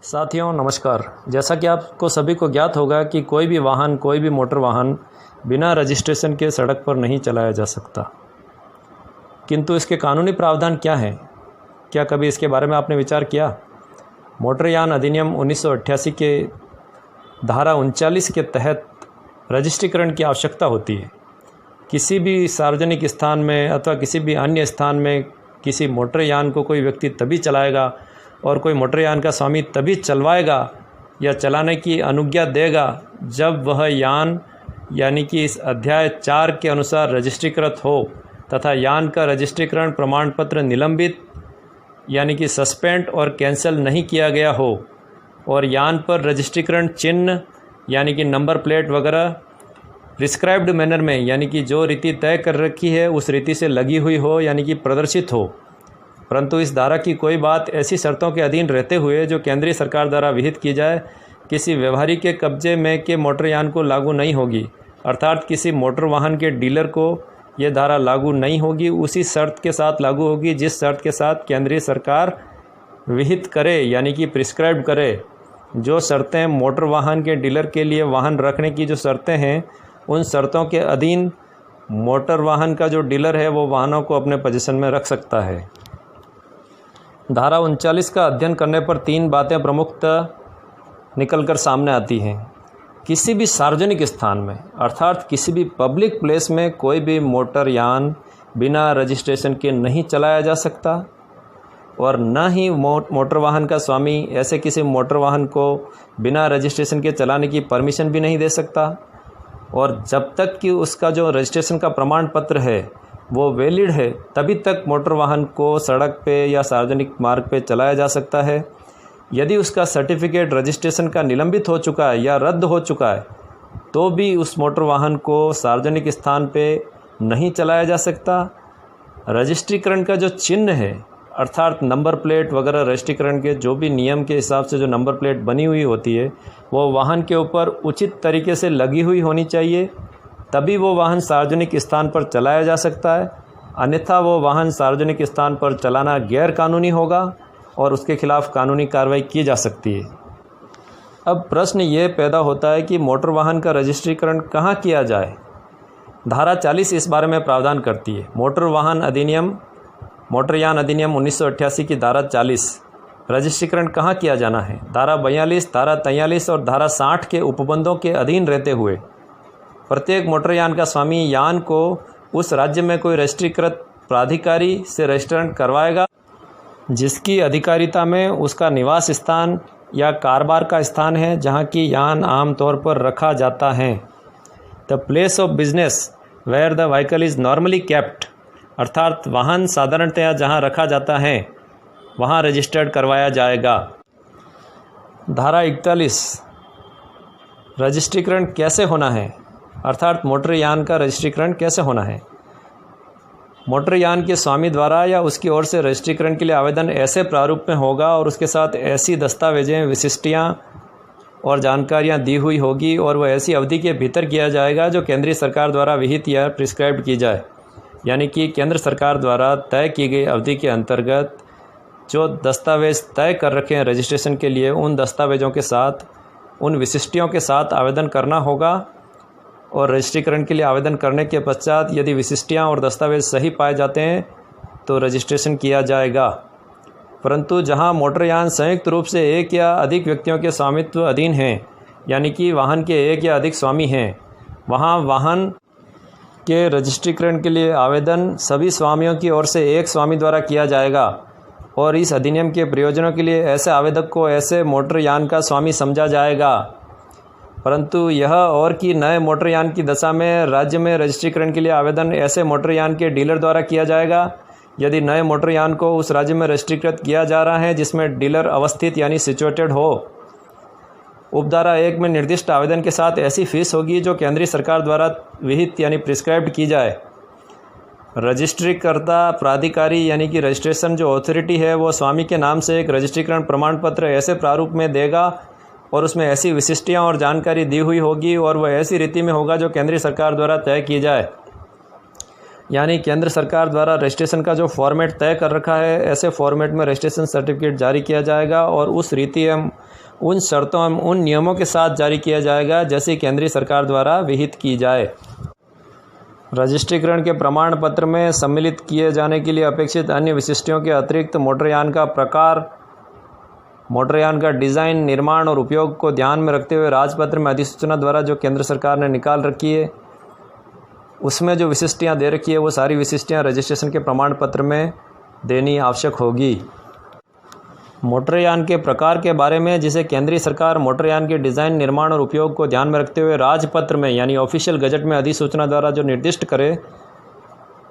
साथियों नमस्कार। जैसा कि आपको सभी को ज्ञात होगा कि कोई भी मोटर वाहन बिना रजिस्ट्रेशन के सड़क पर नहीं चलाया जा सकता। किंतु इसके कानूनी प्रावधान क्या हैं? क्या कभी इसके बारे में आपने विचार किया? मोटरयान अधिनियम 1988 के धारा 39 के तहत रजिस्ट्रीकरण की आवश्यकता होती है। किसी भी सार्वजनिक स्थान में अथवा किसी भी अन्य स्थान में किसी मोटरयान को कोई व्यक्ति तभी चलाएगा और कोई मोटरयान का स्वामी तभी चलवाएगा या चलाने की अनुज्ञा देगा जब वह यान यानी कि इस अध्याय 4 के अनुसार रजिस्ट्रीकृत हो तथा यान का रजिस्ट्रीकरण प्रमाण पत्र निलंबित यानी कि सस्पेंड और कैंसिल नहीं किया गया हो और यान पर रजिस्ट्रीकरण चिन्ह यानी कि नंबर प्लेट वगैरह प्रिस्क्राइब्ड मैनर में यानी कि जो रीति तय कर रखी है उस रीति से लगी हुई हो यानी कि प्रदर्शित हो। परंतु इस धारा की कोई बात ऐसी शर्तों के अधीन रहते हुए जो केंद्रीय सरकार द्वारा विहित की जाए किसी व्यवहारी के कब्जे में के मोटरयान को लागू नहीं होगी। अर्थात किसी मोटर वाहन के डीलर को यह धारा लागू नहीं होगी, उसी शर्त के साथ लागू होगी जिस शर्त के साथ केंद्रीय सरकार विहित करे यानी कि प्रिस्क्राइब करे। जो शर्तें मोटर वाहन के डीलर के लिए वाहन रखने की जो शर्तें हैं उन शर्तों के अधीन मोटर वाहन का जो डीलर है वो वाहनों को अपने पोजीशन में रख सकता है। धारा 39 का अध्ययन करने पर 3 बातें प्रमुखतः निकलकर सामने आती हैं। किसी भी सार्वजनिक स्थान में अर्थात किसी भी पब्लिक प्लेस में कोई भी मोटरयान बिना रजिस्ट्रेशन के नहीं चलाया जा सकता और न ही मोटर वाहन का स्वामी ऐसे किसी मोटर वाहन को बिना रजिस्ट्रेशन के चलाने की परमिशन भी नहीं दे सकता। और जब तक कि उसका जो रजिस्ट्रेशन का प्रमाण पत्र है वो वैलिड है तभी तक मोटर वाहन को सड़क पे या सार्वजनिक मार्ग पे चलाया जा सकता है। यदि उसका सर्टिफिकेट रजिस्ट्रेशन का निलंबित हो चुका है या रद्द हो चुका है तो भी उस मोटर वाहन को सार्वजनिक स्थान पे नहीं चलाया जा सकता। रजिस्ट्रीकरण का जो चिन्ह है अर्थात नंबर प्लेट वगैरह रजिस्ट्रीकरण के जो भी नियम के हिसाब से जो नंबर प्लेट बनी हुई होती है वो वाहन के ऊपर उचित तरीके से लगी हुई होनी चाहिए, तभी वो वाहन सार्वजनिक स्थान पर चलाया जा सकता है। अन्यथा वो वाहन सार्वजनिक स्थान पर चलाना गैर कानूनी होगा और उसके खिलाफ कानूनी कार्रवाई की जा सकती है। अब प्रश्न ये पैदा होता है कि मोटर वाहन का रजिस्ट्रीकरण कहाँ किया जाए। धारा 40 इस बारे में प्रावधान करती है। मोटरयान अधिनियम 1988 की धारा 40 रजिस्ट्रीकरण कहाँ किया जाना है। धारा 42, धारा 43 और धारा 60 के उपबंधों के अधीन रहते हुए प्रत्येक मोटरयान का स्वामी यान को उस राज्य में कोई रजिस्ट्रीकृत प्राधिकारी से रजिस्ट्रेशन करवाएगा जिसकी अधिकारिता में उसका निवास स्थान या कारोबार का स्थान है जहाँ की यान आम तौर पर रखा जाता है। The place of business where the vehicle is normally kept अर्थात वाहन साधारणतया जहाँ रखा जाता है वहाँ रजिस्टर्ड करवाया जाएगा। धारा 41 रजिस्ट्रीकरण कैसे होना है अर्थात मोटरयान का रजिस्ट्रीकरण कैसे होना है। मोटरयान के स्वामी द्वारा या उसकी ओर से रजिस्ट्रीकरण के लिए आवेदन ऐसे प्रारूप में होगा और उसके साथ ऐसी दस्तावेजें विशिष्टियाँ और जानकारियाँ दी हुई होगी और वह ऐसी अवधि के भीतर किया जाएगा जो केंद्रीय सरकार द्वारा विहित या प्रिस्क्राइब्ड की जाए। यानी कि केंद्र सरकार द्वारा तय की गई अवधि के अंतर्गत जो दस्तावेज़ तय कर रखे हैं रजिस्ट्रेशन के लिए उन दस्तावेज़ों के साथ उन विशिष्टियों के साथ आवेदन करना होगा और रजिस्ट्रीकरण के लिए आवेदन करने के पश्चात यदि विशिष्टियाँ और दस्तावेज़ सही पाए जाते हैं तो रजिस्ट्रेशन किया जाएगा। परंतु जहां मोटरयान संयुक्त रूप से एक या अधिक व्यक्तियों के स्वामित्व अधीन हैं यानी कि वाहन के एक या अधिक स्वामी हैं वहां वाहन के रजिस्ट्रीकरण के लिए आवेदन सभी स्वामियों की ओर से एक स्वामी द्वारा किया जाएगा और इस अधिनियम के प्रयोजनों के लिए ऐसे आवेदक को ऐसे मोटरयान का स्वामी समझा जाएगा। परंतु यह और कि नए मोटरयान की दशा में राज्य में रजिस्ट्रीकरण के लिए आवेदन ऐसे मोटरयान के डीलर द्वारा किया जाएगा यदि नए मोटरयान को उस राज्य में रजिस्ट्रीकृत किया जा रहा है जिसमें डीलर अवस्थित यानी सिचुएटेड हो। उपधारा 1 में निर्दिष्ट आवेदन के साथ ऐसी फीस होगी जो केंद्रीय सरकार द्वारा विहित यानी प्रिस्क्राइब्ड की जाए। रजिस्ट्रीकर्ता प्राधिकारी यानी कि रजिस्ट्रेशन जो अथॉरिटी है वो स्वामी के नाम से एक रजिस्ट्रीकरण प्रमाण पत्र ऐसे प्रारूप में देगा और उसमें ऐसी विशिष्टियाँ और जानकारी दी हुई होगी और वह ऐसी रीति में होगा जो केंद्रीय सरकार द्वारा तय की जाए। यानी केंद्र सरकार द्वारा रजिस्ट्रेशन का जो फॉर्मेट तय कर रखा है, ऐसे फॉर्मेट में रजिस्ट्रेशन सर्टिफिकेट जारी किया जाएगा और उस रीति एवं उन शर्तों एवं उन नियमों के साथ जारी किया जाएगा जैसे केंद्रीय सरकार द्वारा विहित की जाए। रजिस्ट्रीकरण के प्रमाण पत्र में सम्मिलित किए जाने के लिए अपेक्षित अन्य विशिष्टियों के अतिरिक्त मोटरयान का प्रकार, मोटरयान का डिज़ाइन, निर्माण और उपयोग को ध्यान में रखते हुए राजपत्र में अधिसूचना द्वारा जो केंद्र सरकार ने निकाल रखी है, उसमें जो विशिष्टियाँ दे रखी है वो सारी विशिष्टियाँ रजिस्ट्रेशन के प्रमाण पत्र में देनी आवश्यक होगी। मोटरयान के प्रकार के बारे में जिसे केंद्रीय सरकार मोटरयान के डिज़ाइन, निर्माण और उपयोग को ध्यान में रखते हुए राजपत्र में यानी ऑफिशियल गजट में अधिसूचना द्वारा जो निर्दिष्ट करे,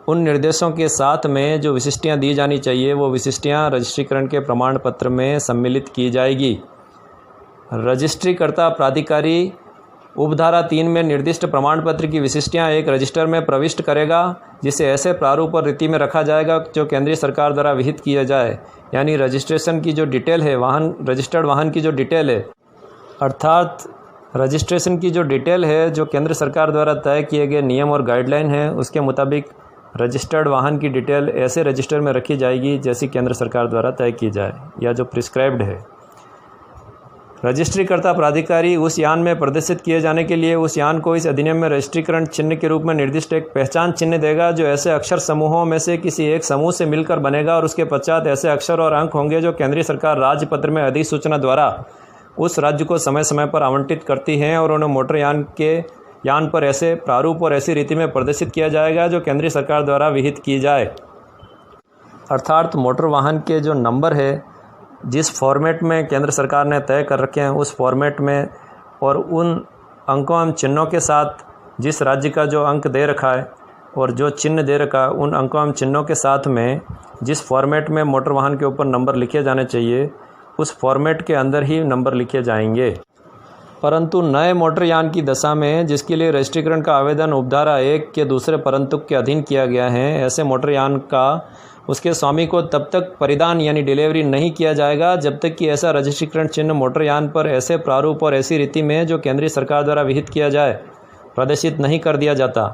उन निर्देशों के साथ में जो विशिष्टियाँ दी जानी चाहिए वो विशिष्टियाँ रजिस्ट्रीकरण के प्रमाण पत्र में सम्मिलित की जाएगी। रजिस्ट्रीकर्ता प्राधिकारी उपधारा 3 में निर्दिष्ट प्रमाण पत्र की विशिष्टियाँ एक रजिस्टर में प्रविष्ट करेगा, जिसे ऐसे प्रारूप और रीति में रखा जाएगा जो केंद्रीय सरकार द्वारा विहित किया जाए। यानी रजिस्ट्रेशन की जो डिटेल है, रजिस्टर्ड वाहन की जो डिटेल है, अर्थात रजिस्ट्रेशन की जो डिटेल है जो केंद्र सरकार द्वारा तय किए गए नियम और गाइडलाइन है, उसके मुताबिक रजिस्टर्ड वाहन की डिटेल ऐसे रजिस्टर में रखी जाएगी जैसी केंद्र सरकार द्वारा तय की जाए या जो प्रिस्क्राइब्ड है। रजिस्ट्रीकर्ता प्राधिकारी उस यान में प्रदर्शित किए जाने के लिए उस यान को इस अधिनियम में रजिस्ट्रीकरण चिन्ह के रूप में निर्दिष्ट एक पहचान चिन्ह देगा जो ऐसे अक्षर समूहों में से किसी एक समूह से मिलकर बनेगा और उसके पश्चात ऐसे अक्षर और अंक होंगे जो केंद्रीय सरकार राजपत्र में अधिसूचना द्वारा उस राज्य को समय समय पर आवंटित करती हैं और उन्हें मोटरयान के यान पर ऐसे प्रारूप और ऐसी रीति में प्रदर्शित किया जाएगा जो केंद्रीय सरकार द्वारा विहित की जाए। अर्थात मोटर वाहन के जो नंबर है, जिस फॉर्मेट में केंद्र सरकार ने तय कर रखे हैं उस फॉर्मेट में और उन अंकों एवं चिन्हों के साथ जिस राज्य का जो अंक दे रखा है और जो चिन्ह दे रखा है, उन अंकों एवं चिन्हों के साथ में जिस फॉर्मेट में मोटर वाहन के ऊपर नंबर लिखे जाने चाहिए उस फॉर्मेट के अंदर ही नंबर लिखे जाएंगे। परंतु नए मोटरयान की दशा में जिसके लिए रजिस्ट्रीकरण का आवेदन उपधारा 1 के दूसरे परंतुक के अधीन किया गया है, ऐसे मोटरयान का उसके स्वामी को तब तक परिधान यानी डिलीवरी नहीं किया जाएगा जब तक कि ऐसा रजिस्ट्रीकरण चिन्ह मोटरयान पर ऐसे प्रारूप और ऐसी रीति में जो केंद्रीय सरकार द्वारा विहित किया जाए प्रदर्शित नहीं कर दिया जाता।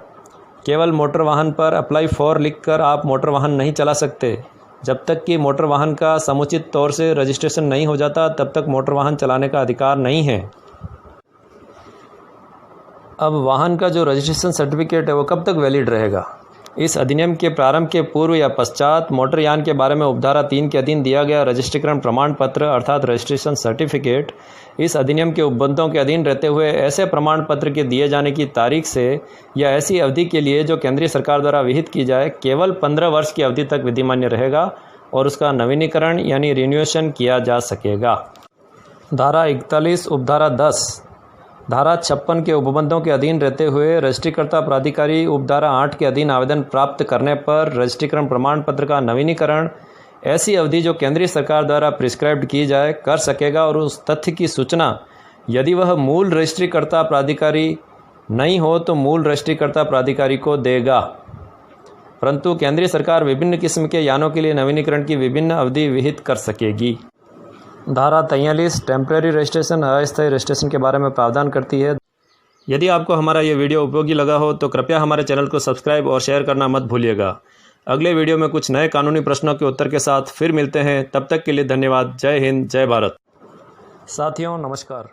केवल मोटर वाहन पर अप्लाई फॉर लिखकर आप मोटर वाहन नहीं चला सकते। जब तक कि मोटर वाहन का समुचित तौर से रजिस्ट्रेशन नहीं हो जाता तब तक मोटर वाहन चलाने का अधिकार नहीं है। अब वाहन का जो रजिस्ट्रेशन सर्टिफिकेट है वो कब तक वैलिड रहेगा? इस अधिनियम के प्रारंभ के पूर्व या पश्चात मोटरयान के बारे में उपधारा 3 के अधीन दिया गया रजिस्ट्रीकरण प्रमाण पत्र अर्थात रजिस्ट्रेशन सर्टिफिकेट इस अधिनियम के उपबंधों के अधीन रहते हुए ऐसे प्रमाण पत्र के दिए जाने की तारीख से या ऐसी अवधि के लिए जो केंद्रीय सरकार द्वारा विहित की जाए केवल 15 वर्ष की अवधि तक विधिमान्य रहेगा और उसका नवीनीकरण यानी रिन्यूएशन किया जा सकेगा। धारा 41 उपधारा 10 धारा 56 के उपबंधों के अधीन रहते हुए रजिस्ट्रीकर्ता प्राधिकारी उपधारा 8 के अधीन आवेदन प्राप्त करने पर रजिस्ट्रीकरण प्रमाण पत्र का नवीनीकरण ऐसी अवधि जो केंद्रीय सरकार द्वारा प्रिस्क्राइब्ड की जाए कर सकेगा और उस तथ्य की सूचना यदि वह मूल रजिस्ट्रीकर्ता प्राधिकारी नहीं हो तो मूल रजिस्ट्रीकर्ता प्राधिकारी को देगा। परंतु केंद्रीय सरकार विभिन्न किस्म के यानों के लिए नवीनीकरण की विभिन्न अवधि विहित कर सकेगी। धारा 43 टेम्परेरी रजिस्ट्रेशन अस्थायी रजिस्ट्रेशन के बारे में प्रावधान करती है। यदि आपको हमारा ये वीडियो उपयोगी लगा हो तो कृपया हमारे चैनल को सब्सक्राइब और शेयर करना मत भूलिएगा। अगले वीडियो में कुछ नए कानूनी प्रश्नों के उत्तर के साथ फिर मिलते हैं। तब तक के लिए धन्यवाद। जय हिंद, जय भारत। साथियों नमस्कार।